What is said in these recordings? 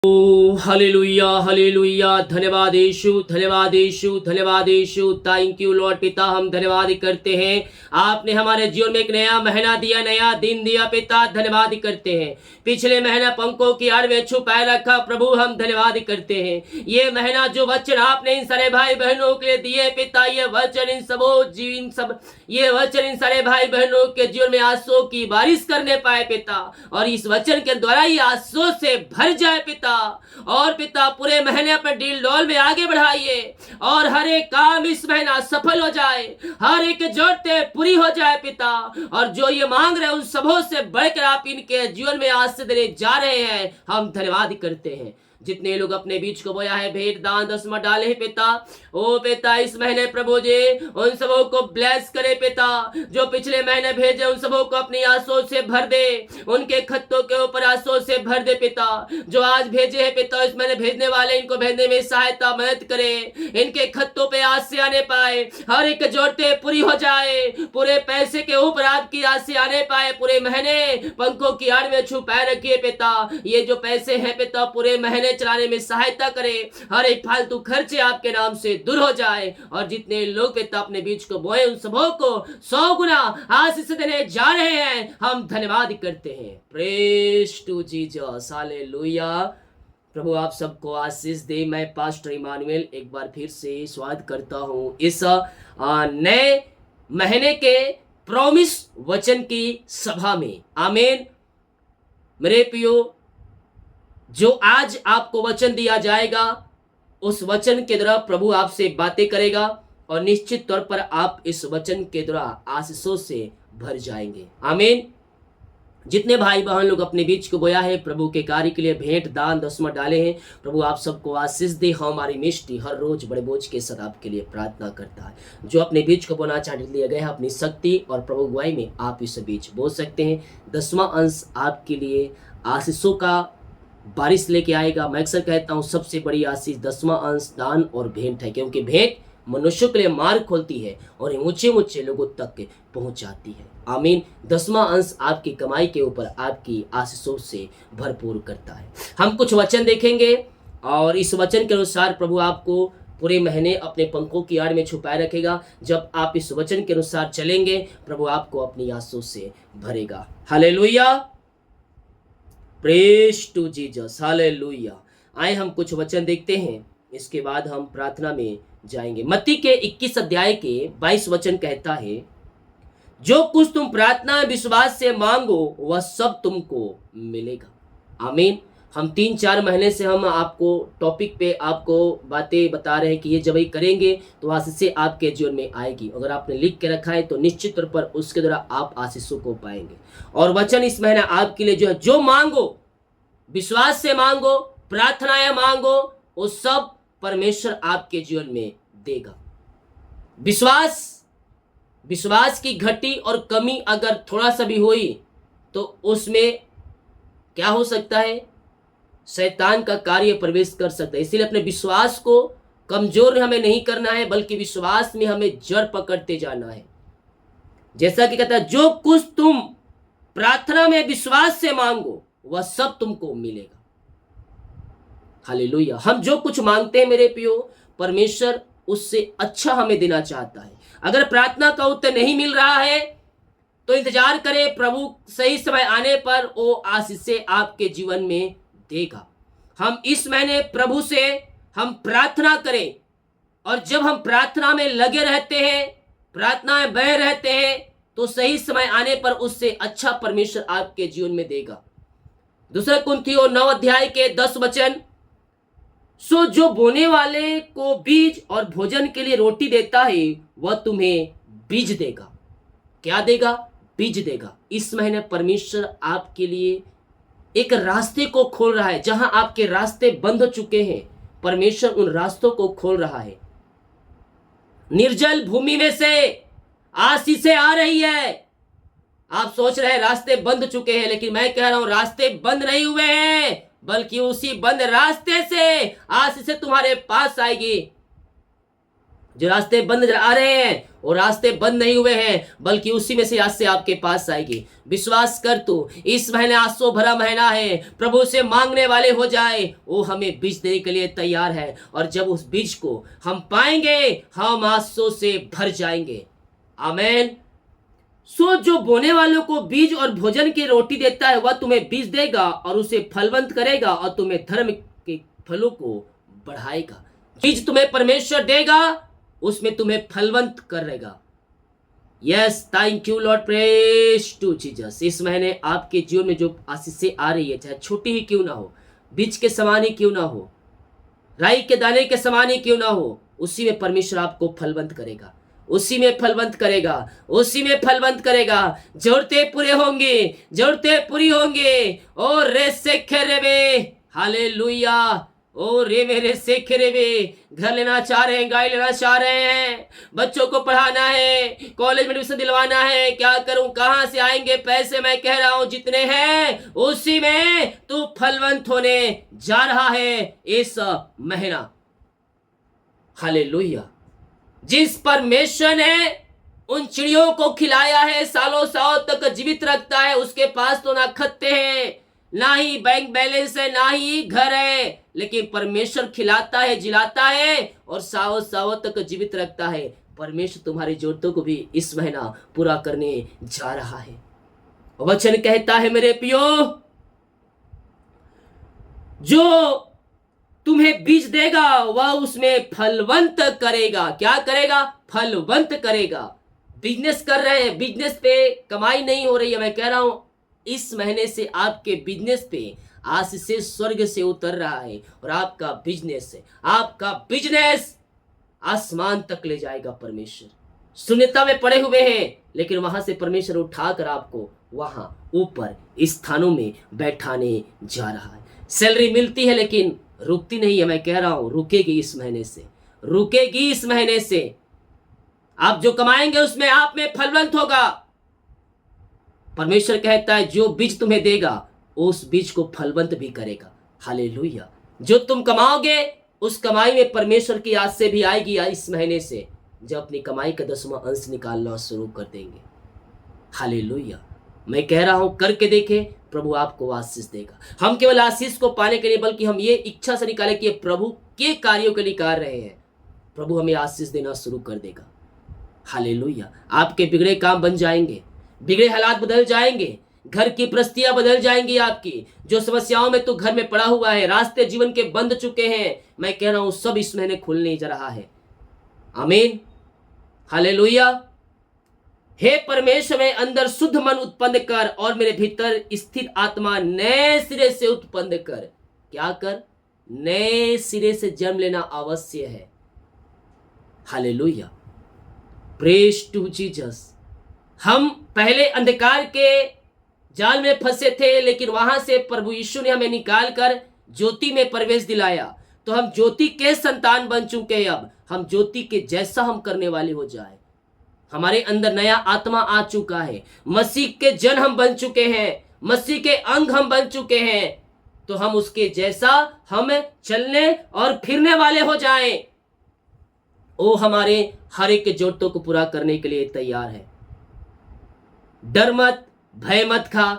ओ hallelujah hallelujah. धन्यवाद यीशु, धन्यवाद यीशु, धन्यवाद यीशु। Thank you Lord. पिता, हम धन्यवाद करते हैं, आपने हमारे जीवन में एक नया महीना दिया, नया दिन दिया। पिता, धन्यवाद करते हैं। पिछले महीना पंखों की आड़ में छुपाए रखा प्रभु, हम धन्यवाद करते हैं। ये महीना जो वचन आपने इन सारे भाई बहनों के लिए दिए पिता, ये वचन इन सब ये वचन इन सारे भाई बहनों के जीवन में आंसुओं की बारिश करने पाए पिता, और इस वचन के द्वारा ही आंसुओं से भर जाए पिता। और पिता, पूरे महीने अपने डील डॉल में आगे बढ़ाइए, और हर एक काम इस महीना सफल हो जाए, हर एक जरूरतें पूरी हो जाए पिता। और जो ये मांग रहे हैं उन सबों से बढ़कर आप इनके जीवन में आज से देने जा रहे हैं, हम धन्यवाद करते हैं। जितने लोग अपने बीच को बोया है, भेंट दान दसवां डाले हैं पिता, ओ पिता, इस महीने प्रभु जी उन सबों को ब्लेस करे पिता। जो पिछले महीने भेजे उन सबों को अपनी आंसुओं से भर दे, उनके खत्तों के ऊपर आंसुओं से भर दे पिता। जो आज भेजे हैं पिता, इस महीने भेजने वाले इनको भेजने में सहायता मदद करे, इनके खत्तों पे आज से आने पाए, हर एक जरूरतें पूरी हो जाए, पूरे पैसे के ऊपर आपकी आज से आने पाए। पूरे महीने पंखों की आड़ में छुपाए रखिए पिता। ये जो पैसे हैं पिता, पूरे महीने चलाने में सहायता करे, हर एक फालतू खर्चे आपके नाम से दूर हो जाए। और जितने लोग पिता अपने बीच को बोए उन सबों को 100 गुना आशीष देने जा रहे हैं, हम धन्यवाद करते हैं। Praise to Jesus, hallelujah. प्रभु आप सबको आशीष दे। मैं पास्टर इमानुएल एक बार फिर से स्वागत करता हूं इस नए महीने के प्रॉमिस वचन की सभा में। आमीन। मेरे प्रियो, जो आज आपको वचन दिया जाएगा, उस वचन के द्वारा प्रभु आपसे बातें करेगा, और निश्चित तौर पर आप इस वचन के द्वारा आशीषों से भर जाएंगे। आमीन। जितने भाई बहन लोग अपने बीच को बोया है, प्रभु के कार्य के लिए भेंट दान दसवां डाले हैं, प्रभु आप सबको आशीष दे। हमारी मिष्टी हर रोज बड़े बोझ के साथ आपके लिए प्रार्थना करता है। जो अपने बीच को बोना चाह लिया गया है, अपनी शक्ति और प्रभु गुआई में आप इस बीच बोल सकते हैं। 10वां अंश आपके लिए आशीषों का बारिश लेके आएगा। मैं अक्सर कहता हूँ, सबसे बड़ी आशीष 10वां अंश दान और भेंट है, क्योंकि भेंट मनुष्यों के लिए मार्ग खोलती है और ऊंचे ऊंचे लोगों तक पहुंच जाती है। आमीन। 10वां अंश आपकी कमाई के ऊपर आपकी आशीषों से भरपूर करता है। हम कुछ वचन देखेंगे, और इस वचन के अनुसार प्रभु आपको पूरे महीने अपने पंखों की आड़ में छुपाए रखेगा। जब आप इस वचन के अनुसार चलेंगे, प्रभु आपको अपनी आशीषों से भरेगा। Hallelujah. Praise to Jesus, hallelujah. आए हम कुछ वचन देखते हैं, इसके बाद हम प्रार्थना में जाएंगे। मत्ती के 21 अध्याय के 22 वचन कहता है, जो कुछ तुम प्रार्थना विश्वास से मांगो वह सब तुमको मिलेगा। आमीन। हम 3-4 महीने से हम आपको टॉपिक पे आपको बातें बता रहे हैं कि ये जब ही करेंगे तो आशीषें आपके जीवन में आएगी। अगर आपने लिख के रखा है तो निश्चित तौर पर उसके द्वारा आप आशीषों को पाएंगे। और वचन इस महीना आपके लिए जो है, जो मांगो विश्वास से मांगो, प्रार्थनाएं मांगो, वो सब परमेश्वर आपके जीवन में देगा। विश्वास की घटी और कमी अगर थोड़ा सा भी हुई तो उसमें क्या हो सकता है, शैतान का कार्य प्रवेश कर सकता है। इसीलिए अपने विश्वास को कमजोर हमें नहीं करना है, बल्कि विश्वास में हमें जड़ पकड़ते जाना है। जैसा कि कहता है, जो कुछ तुम प्रार्थना में विश्वास से मांगो वह सब तुमको मिलेगा। हालेलुया। हम जो कुछ मांगते हैं मेरे प्रियो, परमेश्वर उससे अच्छा हमें देना चाहता है। अगर प्रार्थना का उत्तर नहीं मिल रहा है तो इंतजार करें, प्रभु सही समय आने पर वो आशीषें आपके जीवन में देगा। हम इस महीने प्रभु से हम प्रार्थना करें, और जब हम प्रार्थना में लगे रहते हैं, प्रार्थना में बह रहते हैं, तो सही समय आने पर उससे अच्छा परमेश्वर आपके जीवन में देगा। 2 कुरिन्थियों 9 अध्याय के 10 वचन, सो जो बोने वाले को बीज और भोजन के लिए रोटी देता है, वह तुम्हें बीज देगा। क्या देगा? बीज देगा। इस महीने परमेश्वर आपके लिए एक रास्ते को खोल रहा है। जहां आपके रास्ते बंद हो चुके हैं, परमेश्वर उन रास्तों को खोल रहा है। निर्जल भूमि में से आशीषें आ रही है। आप सोच रहे हैं रास्ते बंद चुके हैं, लेकिन मैं कह रहा हूं रास्ते बंद नहीं हुए हैं, बल्कि उसी बंद रास्ते से आशीषें तुम्हारे पास आएगी। जो रास्ते बंद नजर आ रहे हैं वो रास्ते बंद नहीं हुए हैं, बल्कि उसी में से आज से आपके पास आएगी। विश्वास कर तू, इस महीने आंसू भरा महीना है, प्रभु से मांगने वाले हो जाए, वो हमें बीज देने के लिए तैयार है। और जब उस बीज को हम पाएंगे हम आंसू से भर जाएंगे। आमीन। सो जो बोने वालों को बीज और भोजन की रोटी देता है वह तुम्हें बीज देगा और उसे फलवंत करेगा और तुम्हें धर्म के फलों को बढ़ाएगा। बीज तुम्हें परमेश्वर देगा, उसमें तुम्हें फलवंत करेगा। Yes, thank you Lord, praise to Jesus. इस महीने आपके जीवन में जो आशीषें आ रही है, चाहे छोटी ही क्यों ना हो, बीज के समान ही क्यों ना हो, राई के दाने के समान ही क्यों ना हो, उसी में परमेश्वर आपको फलवंत करेगा, उसी में फलवंत करेगा, उसी में फलवंत करेगा। जरूरतें पूरे होंगी, जरूरतें पूरी होंगी। ओ रे से खेरे, हालेलुया। ओ रे मेरे सेखे रे वे, घर लेना चाह रहे हैं, गाय लेना चाह रहे हैं, बच्चों को पढ़ाना है, कॉलेज में एडमिशन दिलवाना है, क्या करूं, कहां से आएंगे पैसे? मैं कह रहा हूं जितने हैं उसी में तू फलवंत होने जा रहा है इस महीना। हालेलुया। जिस परमेश्वर ने उन चिड़ियों को खिलाया है, सालों सालों तक जीवित रखता है, उसके पास तो ना खत्ते हैं, ना ही बैंक बैलेंस है, ना ही घर है, लेकिन परमेश्वर खिलाता है, जिलाता है और सालों सालों तक जीवित रखता है। परमेश्वर तुम्हारी जरूरतों को भी इस महीना पूरा करने जा रहा है। वचन कहता है मेरे प्रियो, जो तुम्हें बीज देगा वह उसमें फलवंत करेगा। क्या करेगा? फलवंत करेगा। बिजनेस कर रहे हैं, बिजनेस पे कमाई नहीं हो रही है, मैं कह रहा हूं इस महीने से आपके बिजनेस पे आशीष से स्वर्ग से उतर रहा है और आपका बिजनेस आसमान तक ले जाएगा परमेश्वर। शून्यता में पड़े हुए हैं, लेकिन वहां से परमेश्वर उठाकर आपको वहां ऊपर स्थानों में बैठाने जा रहा है। सैलरी मिलती है लेकिन रुकती नहीं है, मैं कह रहा हूं रुकेगी इस महीने से, रुकेगी इस महीने से। आप जो कमाएंगे उसमें आप में फलवंत होगा। परमेश्वर कहता है जो बीज तुम्हें देगा उस बीज को फलवंत भी करेगा। हालेलुया। जो तुम कमाओगे उस कमाई में परमेश्वर की आस से भी आएगी इस महीने से, जब अपनी कमाई का 10वां अंश निकालना शुरू कर देंगे। हालेलुया। मैं कह रहा हूं करके देखें, प्रभु आपको आशीष देगा। हम केवल आशीष को पाने के लिए बल्कि हम ये इच्छा से निकाले कि प्रभु के कार्यों के लिए निकाल रहे हैं, प्रभु हमें आशीष देना शुरू कर देगा। हालेलुया। आपके बिगड़े काम बन जाएंगे, बिगड़े हालात बदल जाएंगे, घर की परिस्थितियां बदल जाएंगी। आपकी जो समस्याओं में तो घर में पड़ा हुआ है, रास्ते जीवन के बंद चुके हैं, मैं कह रहा हूं सब इस महीने खुलने जा रहा है। आमीन। हालेलुया। हे परमेश्वर, में अंदर शुद्ध मन उत्पन्न कर और मेरे भीतर स्थित आत्मा नए सिरे से उत्पन्न कर। क्या कर? नए सिरे से जन्म लेना अवश्य है। हालेलुया। Praise to Jesus. हम पहले अंधकार के जाल में फंसे थे, लेकिन वहां से प्रभु यीशु ने हमें निकालकर ज्योति में प्रवेश दिलाया, तो हम ज्योति के संतान बन चुके हैं। अब हम ज्योति के जैसा हम करने वाले हो जाए। हमारे अंदर नया आत्मा आ चुका है, मसीह के जन हम बन चुके हैं, मसीह के अंग हम बन चुके हैं, तो हम उसके जैसा हम चलने और फिरने वाले हो जाएं। वो हमारे हर एक जरूरतों को पूरा करने के लिए तैयार है। डर मत, भय मत खा,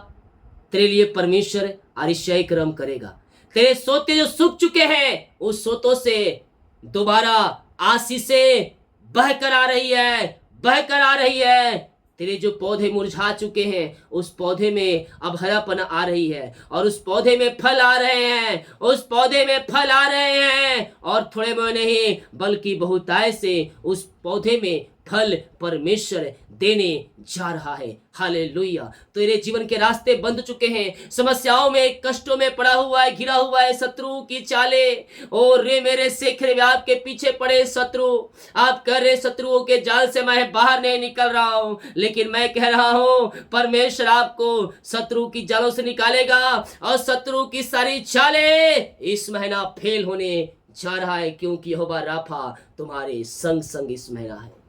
तेरे लिए परमेश्वर आरिशाई कर्म करेगा। तेरे सोते जो सूख चुके हैं उस सोतों से दोबारा आशीषें बहकर आ रही है, बहकर आ रही है। तेरे जो पौधे मुरझा चुके हैं उस पौधे में अब हरापन आ रही है और उस पौधे में फल आ रहे हैं, उस पौधे में फल आ रहे हैं। और थोड़े में नहीं बल्कि बहुतायत से उस पौधे में फल परमेश्वर देने जा रहा है। हालेलुया। तेरे जीवन के रास्ते बंद चुके हैं, समस्याओं में, कष्टों में पड़ा हुआ है, घिरा हुआ है शत्रु की चाले। और रे मेरे शेखरे में आपके पीछे पड़े शत्रु, आप कह रहे शत्रुओं के जाल से मैं बाहर नहीं निकल रहा हूं, लेकिन मैं कह रहा हूं परमेश्वर आपको शत्रु की जालों से निकालेगा और शत्रु की सारी चालें इस महीना फेल होने जा रहा है, क्योंकि यहोवा राफा तुम्हारे संग संग इस महीना है।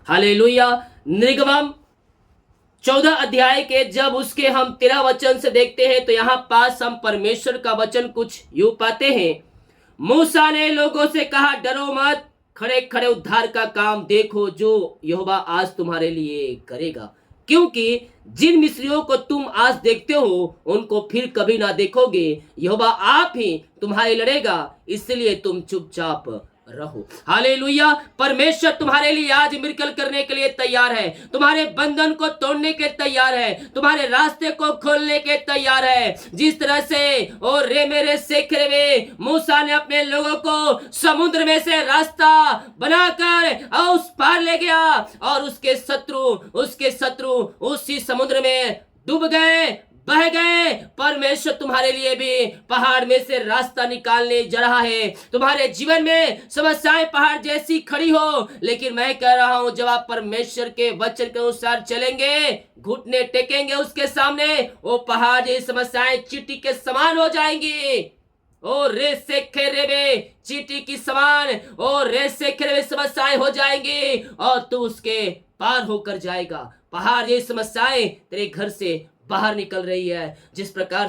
हालेलुया। निर्गमन 14 अध्याय के जब उसके हम 13 वचन से देखते हैं तो यहाँ पास हम परमेश्वर का वचन कुछ यूं पाते हैं। मूसा ने लोगों से कहा, डरो मत, खड़े खड़े उद्धार का काम देखो जो यहोवा आज तुम्हारे लिए करेगा, क्योंकि जिन मिस्रियों को तुम आज देखते हो उनको फिर कभी ना देखोगे। यहोवा आप ही तुम्हारे लड़ेगा, इसलिए तुम चुपचाप रहो। हालेलुया। परमेश्वर तुम्हारे लिए आज मिरेकल करने के लिए तैयार है, तुम्हारे बंधन को तोड़ने के तैयार है, तुम्हारे रास्ते को खोलने के तैयार है। जिस तरह से और रे मेरे सेखरे में मूसा ने अपने लोगों को समुद्र में से रास्ता बनाकर उस पार ले गया और उसके शत्रु उसी समुद्र में डूब गए, बह गए। परमेश्वर तुम्हारे लिए भी पहाड़ में से रास्ता निकालने जा रहा है। तुम्हारे जीवन में समस्याएं पहाड़ जैसी खड़ी हो, लेकिन मैं कह रहा हूं जब आप परमेश्वर के वचन के अनुसार चलेंगे, घुटने टेकेंगे उसके सामने, वो पहाड़ जैसी समस्याएं चींटी के समान हो जाएंगी। ओ रे से खेरे चींटी की समान, ओ रे से खेरे समस्याएं हो जाएंगी और तू उसके पार होकर जाएगा। पहाड़ जैसी समस्याएं तेरे घर से बाहर निकल रही है। जिस प्रकार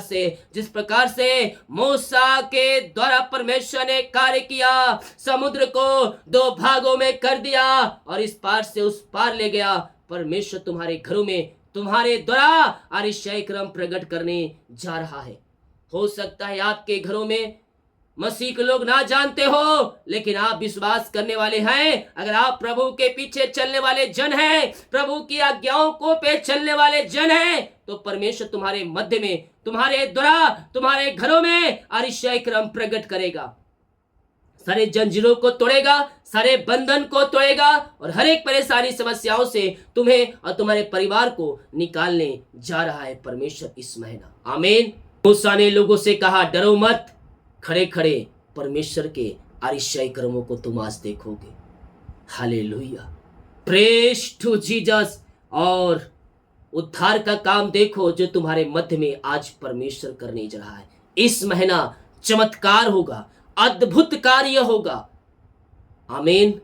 से मूसा के द्वारा परमेश्वर ने कार्य किया, समुद्र को दो भागों में कर दिया और इस पार से उस पार ले गया। परमेश्वर तुम्हारे घरों में तुम्हारे द्वारा आश्चर्य क्रम प्रकट करने जा रहा है। हो सकता है आपके घरों में मसीह के लोग ना जानते हो, लेकिन आप विश्वास करने वाले हैं। अगर आप प्रभु के पीछे चलने वाले जन हैं, प्रभु की आज्ञाओं को पे चलने वाले जन हैं, तो परमेश्वर तुम्हारे मध्य में, तुम्हारे द्वारा, तुम्हारे घरों में आश्चर्य क्रम प्रकट करेगा। सारे जंजीरों को तोड़ेगा, सारे बंधन को तोड़ेगा और हर एक परेशानी समस्याओं से तुम्हें और तुम्हारे परिवार को निकालने जा रहा है परमेश्वर इस महीना। आमीन। मूसा ने लोगों से कहा, डरो मत, खड़े खड़े परमेश्वर के आश्चर्य कर्मों को तुम आज देखोगे। Hallelujah, praise to Jesus. और उद्धार का काम देखो जो तुम्हारे मध्य में आज परमेश्वर करने जा रहा है। इस महीना चमत्कार होगा, अद्भुत कार्य होगा। आमीन।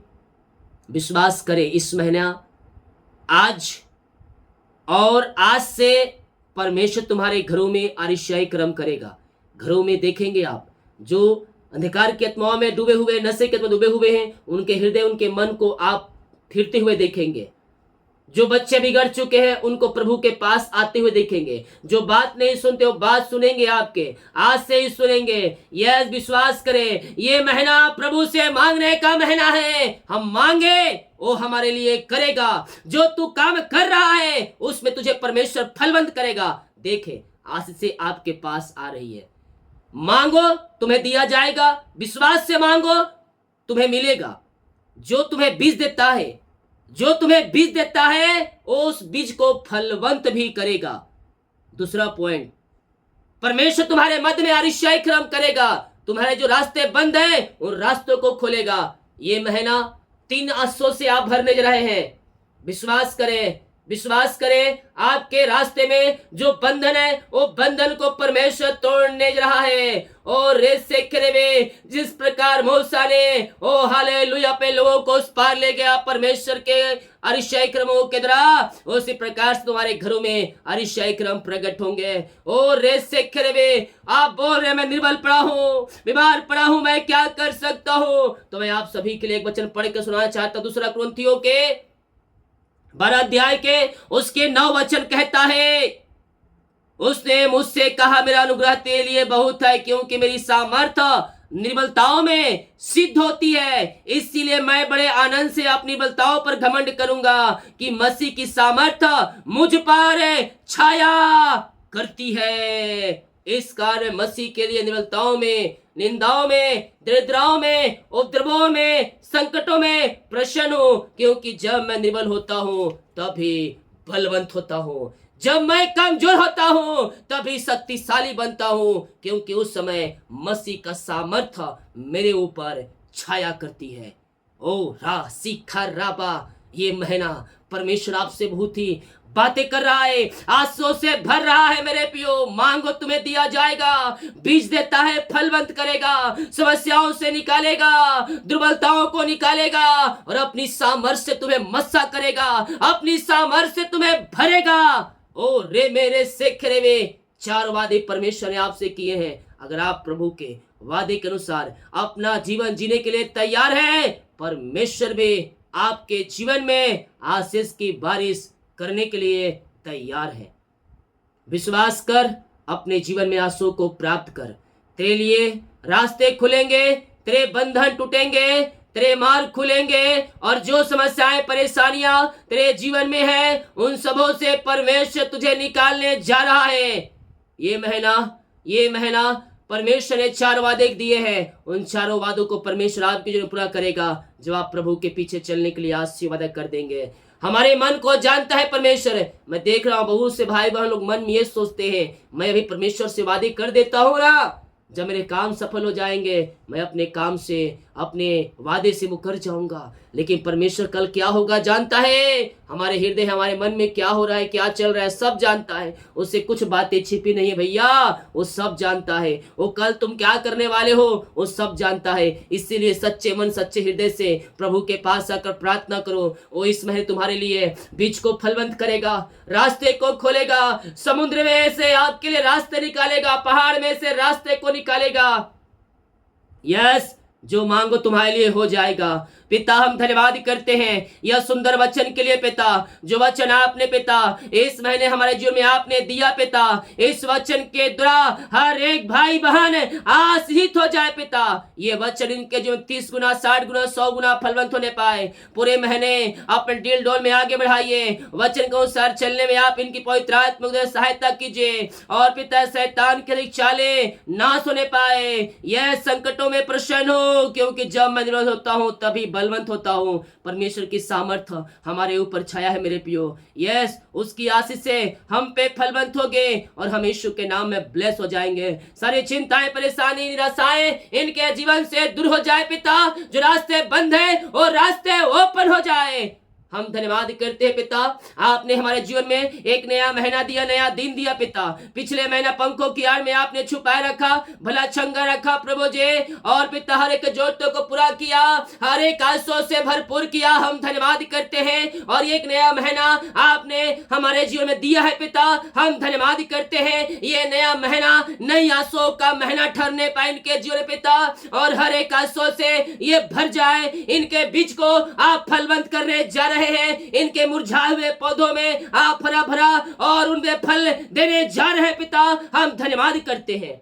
विश्वास करें, इस महीना आज से परमेश्वर तुम्हारे घरों में आश्चर्य कर्म करेगा। घरों में देखेंगे आप जो अंधकार की आत्माओं में डूबे हुए, नशे के आत्मा डूबे हुए हैं, उनके हृदय, उनके मन को आप फिरते हुए देखेंगे। जो बच्चे बिगड़ चुके हैं उनको प्रभु के पास आते हुए देखेंगे। जो बात नहीं सुनते वो बात सुनेंगे, आपके आज से ही सुनेंगे। यह विश्वास करें, ये महीना प्रभु से मांगने का महीना है। हम मांगे वो हमारे लिए करेगा। जो तू काम कर रहा है उसमें तुझे परमेश्वर फलवंत करेगा। देखे, आज से आपके पास आ रही है। मांगो तुम्हें दिया जाएगा, विश्वास से मांगो तुम्हें मिलेगा। जो तुम्हें बीज देता है उस बीज को फलवंत भी करेगा। दूसरा पॉइंट, परमेश्वर तुम्हारे मध्य में आश्चर्य कर्म करेगा। तुम्हारे जो रास्ते बंद हैं उन रास्तों को खोलेगा। ये महीना 3 आशीषों से आप भरने जा रहे हैं। विश्वास करें, आपके रास्ते में जो बंधन है वो बंधन को परमेश्वर तोड़ने जा रहा है। और जिस प्रकार मूसा ने ओ हालेलुया पे लोगों को उस पार ले गया परमेश्वर के आश्चर्य क्रमों के द्वारा, उसी प्रकार से तुम्हारे घरों में आश्चर्य क्रम प्रकट होंगे। और आप बोल रहे मैं निर्बल पड़ा हूँ, बीमार पड़ा हूँ, मैं क्या कर सकता हूँ? तो मैं आप सभी के लिए एक वचन पढ़ के सुनाना चाहता हूँ। 2 कुरिन्थियों के 12 अध्याय के उसके 9 वचन कहता है, उसने मुझसे कहा मेरा अनुग्रह तेरे लिए बहुत है, क्योंकि मेरी सामर्थ निर्बलताओं में सिद्ध होती है। इसीलिए मैं बड़े आनंद से अपनी निर्बलताओं पर घमंड करूंगा कि मसीह की सामर्थ मुझ पर छाया करती है। इस कारण मसीह के लिए निर्बलताओं में, निंदाओं में, दरिद्रताओं में, उपद्रवों में, संकटों में प्रसन्न हूं, क्योंकि जब मैं निर्बल होता हूं तभी बलवंत होता हूं। जब मैं कमजोर होता हूं तभी शक्तिशाली बनता हूं, क्योंकि उस समय मसीह का सामर्थ्य मेरे ऊपर छाया करती है। ओ रा सीखा राबा, ये महीना परमेश्वर आपसे बहुत ही बातें कर रहा है, आंसुओं से भर रहा है। मेरे पियो, मांगो तुम्हें दिया जाएगा। बीज देता है, फलवंत करेगा, समस्याओं से निकालेगा, दुर्बलताओं को निकालेगा और अपनी सामर्थ्य से तुम्हें मस्सा करेगा, अपनी सामर्थ्य से तुम्हें भरेगा। ओ रे मेरे सेखरे में 4 वादे परमेश्वर ने आपसे किए हैं। अगर आप प्रभु के वादे के अनुसार अपना जीवन जीने के लिए तैयार हैं, परमेश्वर भी आपके जीवन में आशीष की बारिश करने के लिए तैयार है। विश्वास कर, अपने जीवन में आशीषों को प्राप्त कर। तेरे लिए रास्ते खुलेंगे, तेरे बंधन टूटेंगे, तेरे मार्ग खुलेंगे, और जो समस्याएं परेशानियां तेरे जीवन में है उन सबों से परमेश्वर तुझे निकालने जा रहा है। ये महीना परमेश्वर ने 4 वादे दिए हैं। उन 4 वादों को परमेश्वर आपके जीवन में पूरा करेगा जब आप प्रभु के पीछे चलने के लिए आज से वादा कर देंगे। हमारे मन को जानता है परमेश्वर। मैं देख रहा हूं बहुत से भाई बहन लोग मन में ये सोचते हैं, मैं अभी परमेश्वर से वादे कर देता हूं ना, जब मेरे काम सफल हो जाएंगे मैं अपने काम से, अपने वादे से मुकर जाऊंगा। लेकिन परमेश्वर कल क्या होगा जानता है। हमारे हृदय, हमारे मन में क्या हो रहा है, क्या चल रहा है, सब जानता है। उससे कुछ बातें छिपी नहीं है भैया, वो सब जानता है। वो कल तुम क्या करने वाले हो वो सब जानता है। इसीलिए सच्चे मन, सच्चे हृदय से प्रभु के पास आकर प्रार्थना करो। वो इस महीने तुम्हारे लिए बीज को फलवंत करेगा, रास्ते को खोलेगा, समुद्र में से आपके लिए रास्ते निकालेगा, पहाड़ में से रास्ते को निकालेगा। यस, जो मांगो तुम्हारे लिए हो जाएगा। पिता, हम धन्यवाद करते हैं यह सुंदर वचन के लिए पिता, जो वचन आपने पिता इस महीने हमारे जीवन में आपने दिया पिता। इस वचन के द्वारा हर एक भाई बहन आशीषित हो जाए पिता। ये वचन इनके जीवन 30 गुना, 60 गुना, 100 गुना फलवंत होने पाए। पूरे महीने अपने डील डोल में आगे बढ़ाइए। वचन के अनुसार चलने में आप इनकी पवित्र आत्मा से सहायता कीजिए, और पिता शैतान के चाले नाश होने पाए। यह संकटों में प्रसन्न हो, क्योंकि जब मैं निरोध होता हूँ तभी बलवंत होता हूँ। परमेश्वर की सामर्थ्य हमारे ऊपर छाया है मेरे प्रियो। यस, उसकी आशीष से हम पे फलवंत होंगे और हम यीशु के नाम में ब्लेस हो जाएंगे। सारी चिंताएं, परेशानी, निराशाएं इनके जीवन से दूर हो जाए पिता। जो रास्ते बंद है वो रास्ते ओपन हो जाए। हम धन्यवाद करते हैं पिता, आपने हमारे जीवन में एक नया महीना दिया, नया दिन दिया पिता। पिछले महीना पंखों की आड़ में आपने छुपाए रखा, भला चंगा रखा प्रभु जी, और पिता हर एक जरूरतों को पूरा किया, हर एक आशीषों से भरपूर किया। हम धन्यवाद करते हैं। और एक नया महीना आपने हमारे जीवन में दिया है पिता, हम धन्यवाद करते हैं। ये नया महीना नई आशीषों का महीना ठहरने पाए इनके जीवन में पिता, और हर एक आशीषों से ये भर जाए। इनके बीज को आप फलवंत करने जा रहे हैं। इनके मुरझाए हुए पौधों में आप हरा भरा और उनमें फल देने जा रहे हैं पिता। हम धन्यवाद करते हैं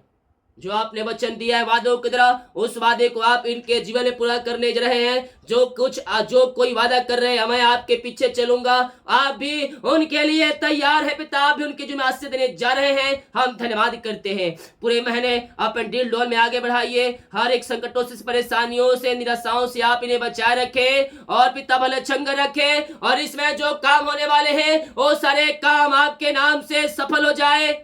जो आपने वचन दिया है वादों की तरह, उस वादे को आप इनके जीवन में पूरा करने जा रहे हैं। जो कोई वादा कर रहे हैं, मैं आपके पीछे चलूंगा, आप भी उनके लिए तैयार है पिता। आप भी उनके जीवन में आशीष देने जा रहे हैं। हम धन्यवाद करते हैं। पूरे महीने अपने डील डोल में आगे बढ़ाइए। हर एक संकटों से, परेशानियों से, निराशाओं से आप इन्हें बचाए रखें, और पिता भले चंगा रखें। और इसमें जो काम होने वाले हैं वो सारे काम आपके नाम से सफल हो जाए।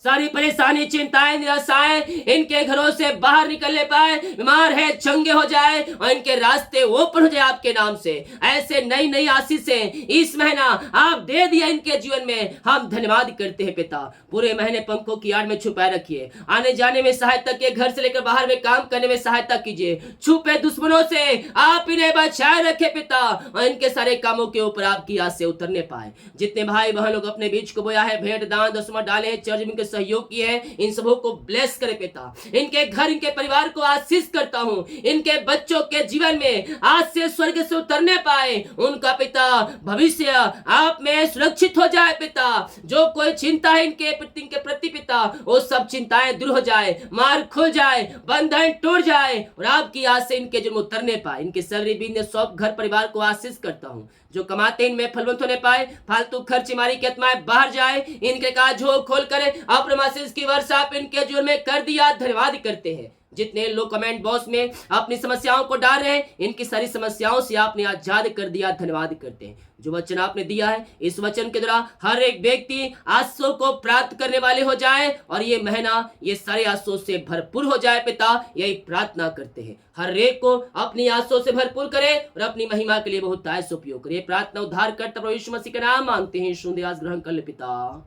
सारी परेशानी, चिंताएं, निराशाएं इनके घरों से बाहर निकलने पाए। बीमार है चंगे हो जाए, और इनके रास्ते ओपन हो जाए आपके नाम से। ऐसे नई नई आशीषें इस महीना आप दे दिया इनके जीवन में। हम धन्यवाद करते हैं पिता। पूरे महीने पंखों की आड़ में छुपाए रखिए, आने जाने में सहायता कीजिए, घर से लेकर बाहर में काम करने में सहायता कीजिए। छुपे दुश्मनों से आप इन्हें बचाए रखे पिता, और इनके सारे कामों के ऊपर आपकी आस से उतरने पाए। जितने भाई बहन लोग अपने बीच को बोया है, भेंट दान दसवां डाले हैं, चर्च में सहयोग किए हैं, इन सबों को ब्लेस करे पिता। इनके घर, इनके परिवार को आशीष करता हूं। इनके बच्चों के जीवन में आज से स्वर्ग से उतरने पाए। उनका पिता भविष्य आप में सुरक्षित हो जाए पिता। जो कोई चिंता है इनके प्रति पिता, वो सब चिंताएं दूर हो जाए, मार्ग खुल जाए, बंधन टूट जाए, और आपकी आज से इनके जन्म उतरने पाए। इनके सैलरी बिजनेस सब घर परिवार को आशीष करता हूं। जो कमाते इनमें फलवंत होने पाए। फालतू खर्च मारी की आत्माएं बाहर जाए। इनके काज हो खोल करे अपने आशीष की वर्षा आप इनके जीवन में कर दिया। धन्यवाद करते हैं। जितने लोग कमेंट बॉक्स में अपनी समस्याओं को डाल रहे हैं, इनकी सारी समस्याओं से आपने आजाद कर दिया। धन्यवाद करते हैं। जो वचन आपने दिया है, इस वचन के द्वारा हर एक व्यक्ति आशीषों को प्राप्त करने वाले हो जाए, और ये महीना ये सारे आशीषों से भरपूर हो जाए पिता। यही प्रार्थना करते हैं। हर एक को अपनी आशीषों से भरपूर करे और अपनी महिमा के लिए बहुत आयस उपयोग करे। प्रार्थना उद्धार करता प्रभु यीशु मसीह के नाम मांगते हैं। शुद्ध ग्रहण कर ले पिता,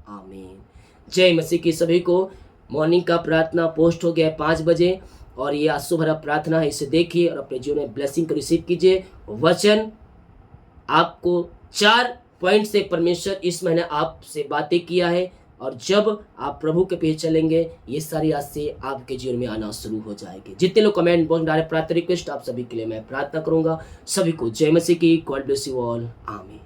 आमीन। जय मसीह की। सभी को मॉर्निंग का प्रार्थना पोस्ट हो गया 5 बजे, और ये आंसू भरा प्रार्थना है, इसे देखिए और अपने जीवन में ब्लेसिंग को रिसीव कीजिए। वचन आपको 4 पॉइंट से परमेश्वर इस महीने आपसे बातें किया है। और जब आप प्रभु के पीछे चलेंगे ये सारी आशीष आपके जीवन में आना शुरू हो जाएगी। जितने लोग कमेंट बॉक्स डाले प्रार्थना रिक्वेस्ट आप सभी के लिए मैं प्रार्थना करूंगा। सभी को जय मसीह की। God bless you all. आमीन।